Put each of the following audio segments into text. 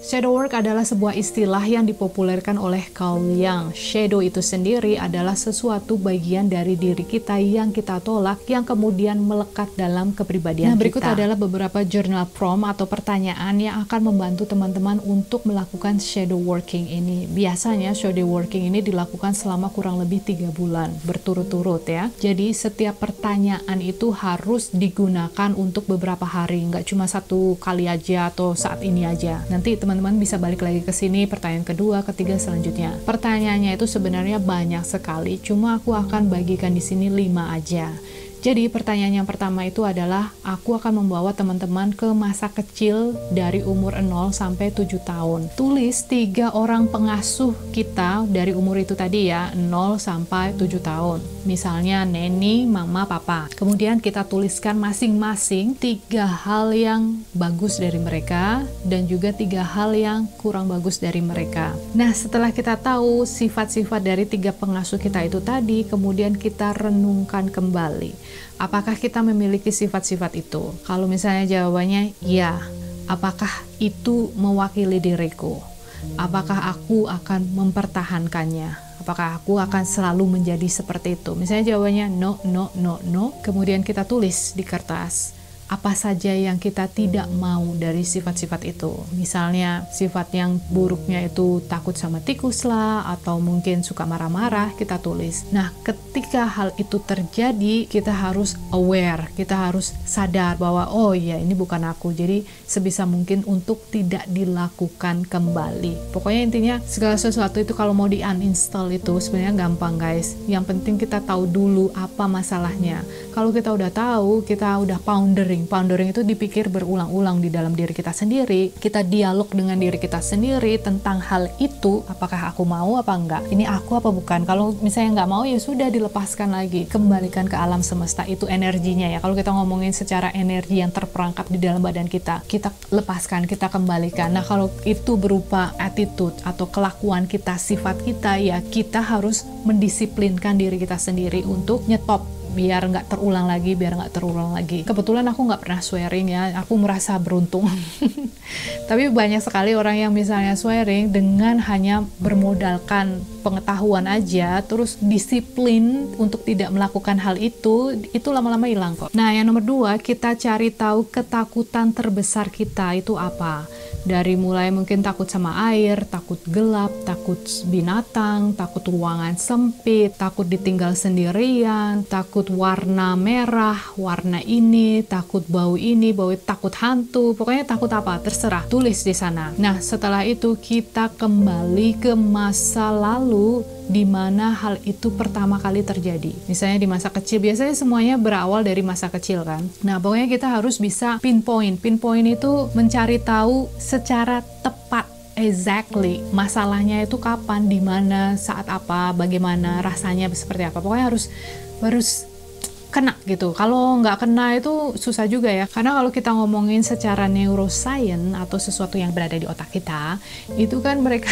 Shadow work adalah sebuah istilah yang dipopulerkan oleh Carl Jung. Shadow itu sendiri adalah sesuatu bagian dari diri kita yang kita tolak, yang kemudian melekat dalam kepribadian kita. Nah, berikut adalah beberapa journal prompt atau pertanyaan yang akan membantu teman-teman untuk melakukan shadow working ini. Biasanya shadow working ini dilakukan selama kurang lebih 3 bulan, berturut-turut ya. Jadi setiap pertanyaan itu harus digunakan untuk beberapa hari, nggak cuma satu kali aja atau saat ini aja. Nanti teman-teman bisa balik lagi ke sini, pertanyaan kedua, ketiga, selanjutnya. Pertanyaannya itu sebenarnya banyak sekali, cuma aku akan bagikan di sini 5 aja. Jadi pertanyaan yang pertama itu adalah, aku akan membawa teman-teman ke masa kecil dari umur 0 sampai 7 tahun. Tulis 3 orang pengasuh kita dari umur itu tadi ya, 0 sampai 7 tahun. Misalnya neni, mama, papa. Kemudian kita tuliskan masing-masing 3 hal yang bagus dari mereka dan juga 3 hal yang kurang bagus dari mereka. Nah, setelah kita tahu sifat-sifat dari 3 pengasuh kita itu tadi, kemudian kita renungkan kembali. Apakah kita memiliki sifat-sifat itu? Kalau misalnya jawabannya ya, apakah itu mewakili diriku? Apakah aku akan mempertahankannya? Apakah aku akan selalu menjadi seperti itu? Misalnya jawabannya no, no, no, no. Kemudian kita tulis di kertas apa saja yang kita tidak mau dari sifat-sifat itu. Misalnya sifat yang buruknya itu takut sama tikus lah, atau mungkin suka marah-marah, kita tulis. Nah, ketika hal itu terjadi, kita harus aware, kita harus sadar bahwa oh iya, ini bukan aku. Jadi sebisa mungkin untuk tidak dilakukan kembali. Pokoknya intinya segala sesuatu itu kalau mau di-uninstall itu sebenarnya gampang guys. Yang penting kita tahu dulu apa masalahnya. Kalau kita udah tahu, kita udah pondering itu dipikir berulang-ulang di dalam diri kita sendiri, kita dialog dengan diri kita sendiri tentang hal itu, apakah aku mau apa enggak, ini aku apa bukan. Kalau misalnya nggak mau, ya sudah, dilepaskan lagi, kembalikan ke alam semesta. Itu energinya ya, kalau kita ngomongin secara energi yang terperangkap di dalam badan kita lepaskan, kita kembalikan. Nah, kalau itu berupa attitude atau kelakuan kita, sifat kita, ya kita harus mendisiplinkan diri kita sendiri untuk nyetop, biar nggak terulang lagi, Kebetulan aku nggak pernah swearing ya, aku merasa beruntung. Tapi banyak sekali orang yang misalnya swearing dengan hanya bermodalkan pengetahuan aja, terus disiplin untuk tidak melakukan hal itu lama-lama hilang kok. Nah, yang nomor 2, kita cari tahu ketakutan terbesar kita itu apa. Dari mulai mungkin takut sama air, takut gelap, takut binatang, takut ruangan sempit, takut ditinggal sendirian, takut warna merah, warna ini, takut bau ini, takut hantu, pokoknya takut apa, terserah, tulis di sana. Nah, setelah itu kita kembali ke masa lalu di mana hal itu pertama kali terjadi. Misalnya di masa kecil, biasanya semuanya berawal dari masa kecil kan. Nah, pokoknya kita harus bisa pinpoint. Pinpoint itu mencari tahu secara tepat, exactly, masalahnya itu kapan, di mana, saat apa, bagaimana, rasanya seperti apa. Pokoknya harus kena gitu. Kalau nggak kena itu susah juga ya. Karena kalau kita ngomongin secara neuroscience atau sesuatu yang berada di otak kita, itu kan mereka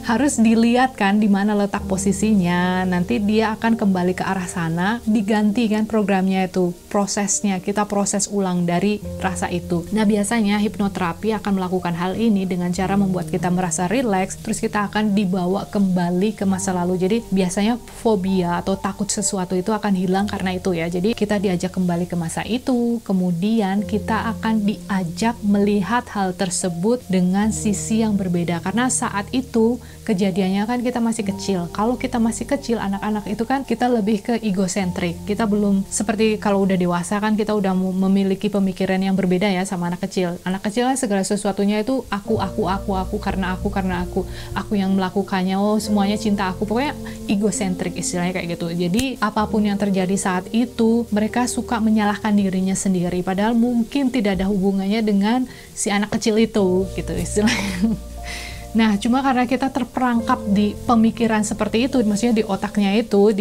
harus dilihat kan di mana letak posisinya. Nanti dia akan kembali ke arah sana, diganti kan programnya itu, prosesnya kita proses ulang dari rasa itu. Nah, biasanya hipnoterapi akan melakukan hal ini dengan cara membuat kita merasa rileks, terus kita akan dibawa kembali ke masa lalu. Jadi biasanya fobia atau takut sesuatu itu akan hilang karena itu ya. Jadi kita diajak kembali ke masa itu, kemudian kita akan diajak melihat hal tersebut dengan sisi yang berbeda. Karena saat itu kejadiannya kan kita masih kecil. Kalau kita masih kecil, anak-anak itu kan kita lebih ke egosentrik. Kita belum seperti kalau udah dewasa kan kita udah memiliki pemikiran yang berbeda ya sama anak kecil. Anak kecil kan segala sesuatunya itu aku karena aku yang melakukannya. Oh, semuanya cinta aku. Pokoknya egosentrik istilahnya kayak gitu. Jadi apapun yang terjadi saat itu, mereka suka menyalahkan dirinya sendiri. Padahal mungkin tidak ada hubungannya dengan si anak kecil itu gitu istilahnya. Nah, cuma karena kita terperangkap di pemikiran seperti itu, maksudnya di otaknya itu,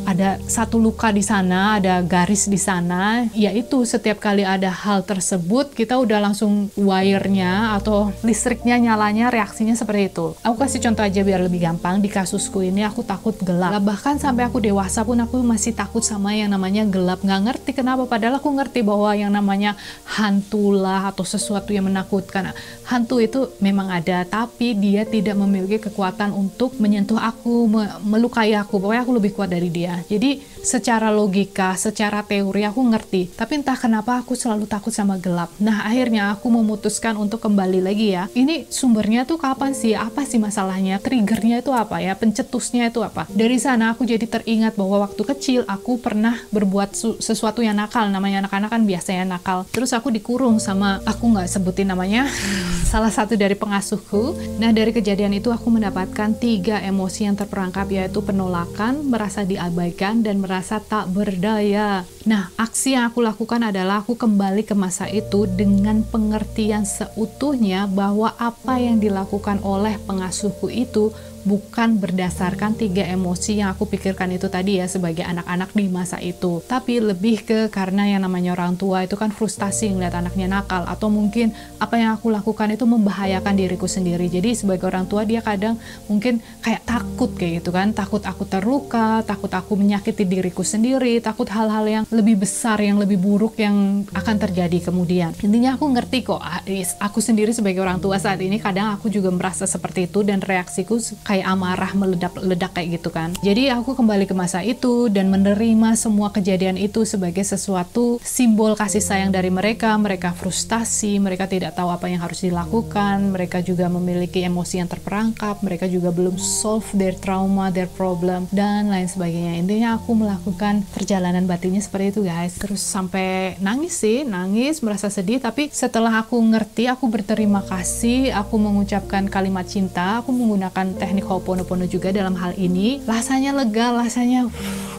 ada satu luka di sana, ada garis di sana, yaitu setiap kali ada hal tersebut, kita udah langsung wire-nya atau listriknya nyalanya, reaksinya seperti itu. Aku kasih contoh aja biar lebih gampang. Di kasusku ini aku takut gelap. Bahkan sampai aku dewasa pun aku masih takut sama yang namanya gelap. Nggak ngerti kenapa, padahal aku ngerti bahwa yang namanya hantu lah atau sesuatu yang menakutkan. Hantu itu memang ada, tapi dia tidak memiliki kekuatan untuk menyentuh aku, melukai aku. Pokoknya aku lebih kuat dari dia. Jadi secara logika, secara teori aku ngerti, tapi entah kenapa aku selalu takut sama gelap. Nah, akhirnya aku memutuskan untuk kembali lagi ya. Ini sumbernya tuh kapan sih? Apa sih masalahnya? Triggernya itu apa ya? Pencetusnya itu apa? Dari sana aku jadi teringat bahwa waktu kecil aku pernah berbuat sesuatu yang nakal. Namanya anak-anak kan biasanya nakal. Terus aku dikurung sama, aku nggak sebutin namanya, salah satu dari pengasuhku. Nah, dari kejadian itu aku mendapatkan 3 emosi yang terperangkap, yaitu penolakan, merasa diabaikan, dan merasa tak berdaya. Nah, aksi yang aku lakukan adalah aku kembali ke masa itu dengan pengertian seutuhnya bahwa apa yang dilakukan oleh pengasuhku itu bukan berdasarkan 3 emosi yang aku pikirkan itu tadi ya sebagai anak-anak di masa itu, tapi lebih ke karena yang namanya orang tua itu kan frustasi ngeliat anaknya nakal, atau mungkin apa yang aku lakukan itu membahayakan diriku sendiri. Jadi sebagai orang tua dia kadang mungkin kayak takut kayak gitu kan, takut aku terluka, takut aku menyakiti diriku sendiri, takut hal-hal yang lebih besar, yang lebih buruk yang akan terjadi kemudian. Intinya aku ngerti kok, aku sendiri sebagai orang tua saat ini kadang aku juga merasa seperti itu, dan reaksiku kayak amarah meledak-ledak kayak gitu kan. Jadi aku kembali ke masa itu dan menerima semua kejadian itu sebagai sesuatu simbol kasih sayang dari mereka. Mereka frustasi, mereka tidak tahu apa yang harus dilakukan, mereka juga memiliki emosi yang terperangkap, mereka juga belum solve their trauma, their problem, dan lain sebagainya. Intinya aku melakukan perjalanan batinnya seperti itu guys. Terus sampai nangis sih, nangis, merasa sedih, tapi setelah aku ngerti, aku berterima kasih, aku mengucapkan kalimat cinta, aku menggunakan teknik Ho'oponopono juga dalam hal ini, rasanya lega, rasanya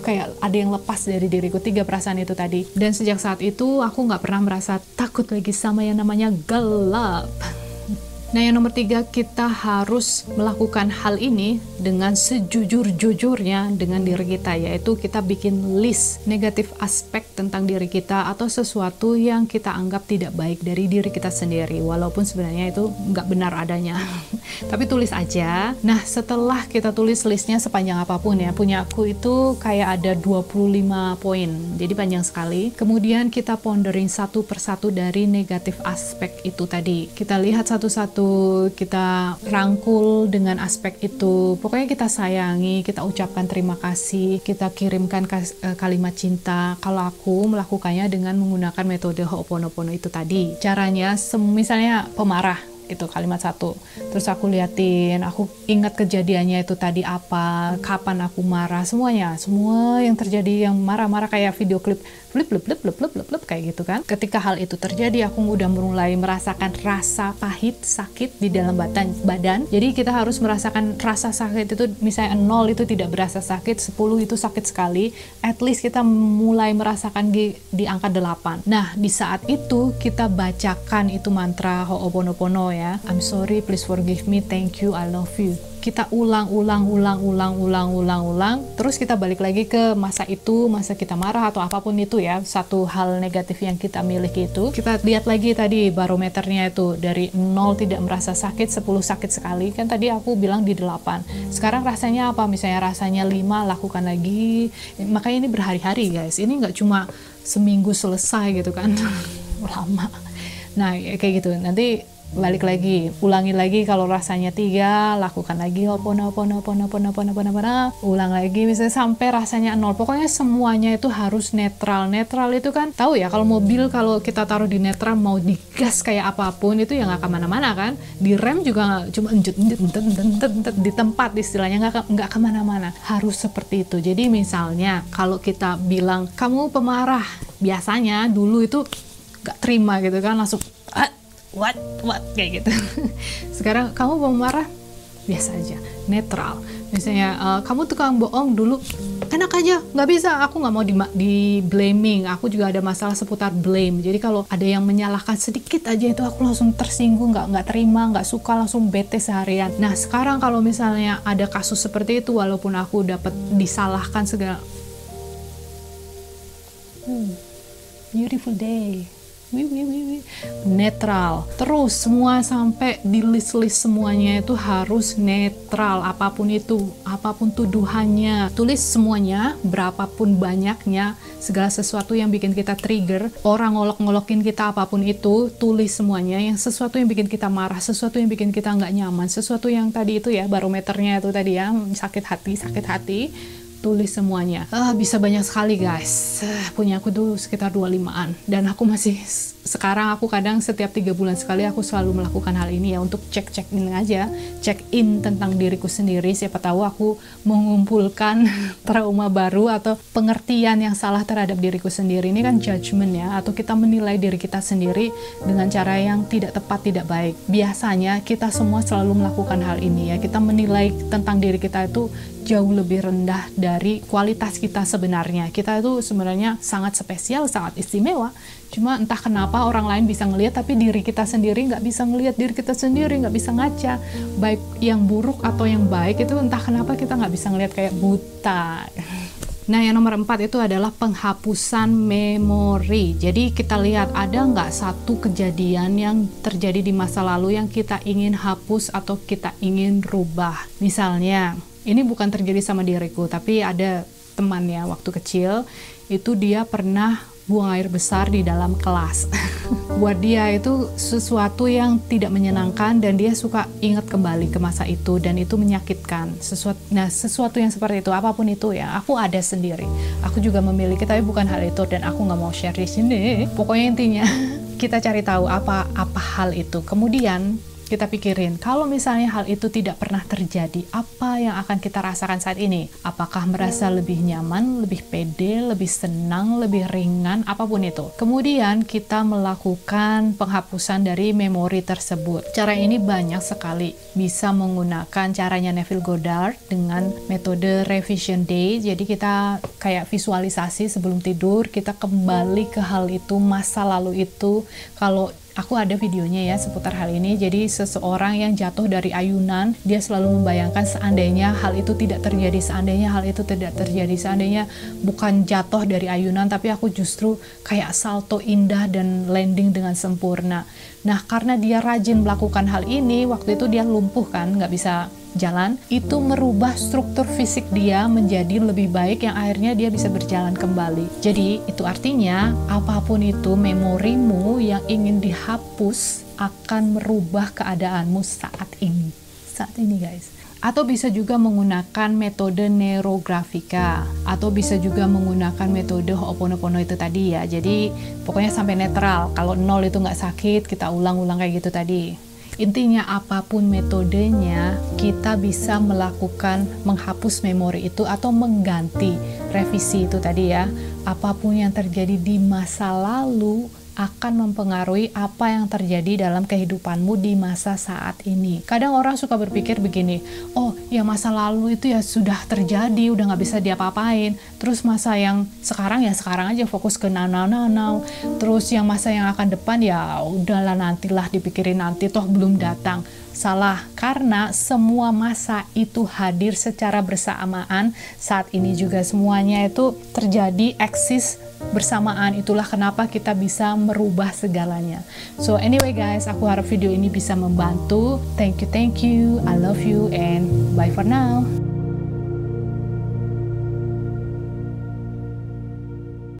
kayak ada yang lepas dari diriku, 3 perasaan itu tadi. Dan sejak saat itu aku nggak pernah merasa takut lagi sama yang namanya gelap. Nah, yang nomor 3, kita harus melakukan hal ini dengan sejujur-jujurnya dengan diri kita, yaitu kita bikin list negatif aspek tentang diri kita atau sesuatu yang kita anggap tidak baik dari diri kita sendiri, walaupun sebenarnya itu nggak benar adanya. Tapi tulis aja. Nah, setelah kita tulis listnya sepanjang apapun ya, punya aku itu kayak ada 25 poin, jadi panjang sekali. Kemudian kita pondering satu persatu dari negatif aspek itu tadi. Kita lihat satu-satu, kita rangkul dengan aspek itu. Pokoknya kita sayangi, kita ucapkan terima kasih, kita kirimkan kalimat cinta. Kalau aku melakukannya dengan menggunakan metode Ho'oponopono itu tadi. Caranya, misalnya pemarah, itu kalimat 1. Terus aku liatin, aku ingat kejadiannya itu tadi apa, kapan aku marah, semuanya, semua yang terjadi, yang marah-marah kayak video klip, flip kayak gitu kan. Ketika hal itu terjadi, aku udah mulai merasakan rasa pahit, sakit di dalam badan. Jadi kita harus merasakan rasa sakit itu, misalnya 0 itu tidak berasa sakit, 10 itu sakit sekali, at least kita mulai merasakan di angka 8. Nah, di saat itu kita bacakan itu mantra Ho'oponopono ya. I'm sorry, please forgive me, thank you, I love you. Kita ulang. Terus kita balik lagi ke masa itu, masa kita marah atau apapun itu ya, satu hal negatif yang kita miliki itu. Kita lihat lagi tadi barometernya itu, dari 0 tidak merasa sakit, 10 sakit sekali. Kan tadi aku bilang di 8. Sekarang rasanya apa? Misalnya rasanya 5, lakukan lagi. Makanya ini berhari-hari guys. Ini nggak cuma seminggu selesai gitu kan. Lama. Nah, kayak gitu. Nanti balik lagi, ulangi lagi. Kalau rasanya 3, lakukan lagi Ho'oponopono, ulang lagi misalnya sampai rasanya 0. Pokoknya semuanya itu harus netral. Netral itu kan tahu ya, kalau mobil kalau kita taruh di netral, mau digas kayak apapun itu ya nggak kemana-mana kan. Di rem juga cuma enjet di tempat, istilahnya nggak kemana-mana. Harus seperti itu. Jadi misalnya kalau kita bilang kamu pemarah, biasanya dulu itu nggak terima gitu kan, langsung what kayak gitu. Sekarang kamu pemarah, biasa aja, netral. Misalnya kamu tukang bohong dulu, enak aja, nggak bisa, aku nggak mau di blaming. Aku juga ada masalah seputar blame. Jadi kalau ada yang menyalahkan sedikit aja itu aku langsung tersinggung, nggak terima, nggak suka, langsung bete seharian. Nah sekarang kalau misalnya ada kasus seperti itu, walaupun aku dapat disalahkan segala, beautiful day, netral. Terus semua sampai di list-list semuanya itu harus netral, apapun itu, apapun tuduhannya, tulis semuanya, berapapun banyaknya, segala sesuatu yang bikin kita trigger, orang ngolok-ngolokin kita apapun itu, tulis semuanya. Yang sesuatu yang bikin kita marah, sesuatu yang bikin kita nggak nyaman, sesuatu yang tadi itu ya, barometernya itu tadi ya, sakit hati, tulis semuanya. Bisa banyak sekali guys. Punya aku tuh sekitar 25-an, dan aku masih sekarang aku kadang setiap 3 bulan sekali aku selalu melakukan hal ini ya, untuk check in aja, check in tentang diriku sendiri. Siapa tahu aku mengumpulkan trauma baru atau pengertian yang salah terhadap diriku sendiri. Ini kan judgment ya, atau kita menilai diri kita sendiri dengan cara yang tidak tepat, tidak baik. Biasanya kita semua selalu melakukan hal ini ya, kita menilai tentang diri kita itu jauh lebih rendah dari kualitas kita sebenarnya. Kita itu sebenarnya sangat spesial, sangat istimewa. Cuma entah kenapa orang lain bisa ngelihat, tapi diri kita sendiri nggak bisa ngelihat diri kita sendiri, nggak bisa ngaca. Baik yang buruk atau yang baik itu entah kenapa kita nggak bisa ngelihat, kayak buta. Nah, yang nomor 4 itu adalah penghapusan memori. Jadi kita lihat ada nggak satu kejadian yang terjadi di masa lalu yang kita ingin hapus atau kita ingin rubah. Misalnya, ini bukan terjadi sama diriku, tapi ada temannya waktu kecil, itu dia pernah buang air besar di dalam kelas. Buat dia itu sesuatu yang tidak menyenangkan, dan dia suka ingat kembali ke masa itu, dan itu menyakitkan. Sesuatu yang seperti itu, apapun itu ya, aku ada sendiri. Aku juga memiliki, tapi bukan hal itu, dan aku nggak mau share di sini. Pokoknya intinya kita cari tahu apa hal itu. Kemudian kita pikirin, kalau misalnya hal itu tidak pernah terjadi, apa yang akan kita rasakan saat ini? Apakah merasa lebih nyaman, lebih pede, lebih senang, lebih ringan, apapun itu. Kemudian kita melakukan penghapusan dari memori tersebut. Cara ini banyak sekali. Bisa menggunakan caranya Neville Goddard dengan metode revision day. Jadi kita kayak visualisasi sebelum tidur, kita kembali ke hal itu, masa lalu itu. Kalau aku ada videonya ya seputar hal ini. Jadi seseorang yang jatuh dari ayunan, dia selalu membayangkan seandainya hal itu tidak terjadi, seandainya hal itu tidak terjadi, seandainya bukan jatuh dari ayunan, tapi aku justru kayak salto indah dan landing dengan sempurna. Nah, karena dia rajin melakukan hal ini, waktu itu dia lumpuh kan, nggak bisa jalan, itu merubah struktur fisik dia menjadi lebih baik, yang akhirnya dia bisa berjalan kembali. Jadi itu artinya apapun itu memorimu yang ingin dihapus akan merubah keadaanmu saat ini guys. Atau bisa juga menggunakan metode neurografika, atau bisa juga menggunakan metode Ho'oponopono itu tadi ya. Jadi pokoknya sampai netral. Kalau 0 itu nggak sakit, kita ulang-ulang kayak gitu tadi. Intinya apapun metodenya, kita bisa melakukan menghapus memori itu atau mengganti, revisi itu tadi ya. Apapun yang terjadi di masa lalu akan mempengaruhi apa yang terjadi dalam kehidupanmu di masa saat ini. Kadang orang suka berpikir begini, oh ya masa lalu itu ya sudah terjadi, udah nggak bisa diapa-apain. Terus masa yang sekarang ya sekarang aja, fokus ke now. Terus yang masa yang akan depan ya udahlah nantilah, dipikirin nanti, toh belum datang. Salah, karena semua masa itu hadir secara bersamaan. Saat ini juga semuanya itu terjadi, eksis bersamaan. Itulah kenapa kita bisa merubah segalanya. So anyway guys, aku harap video ini bisa membantu. Thank you, I love you, and bye for now.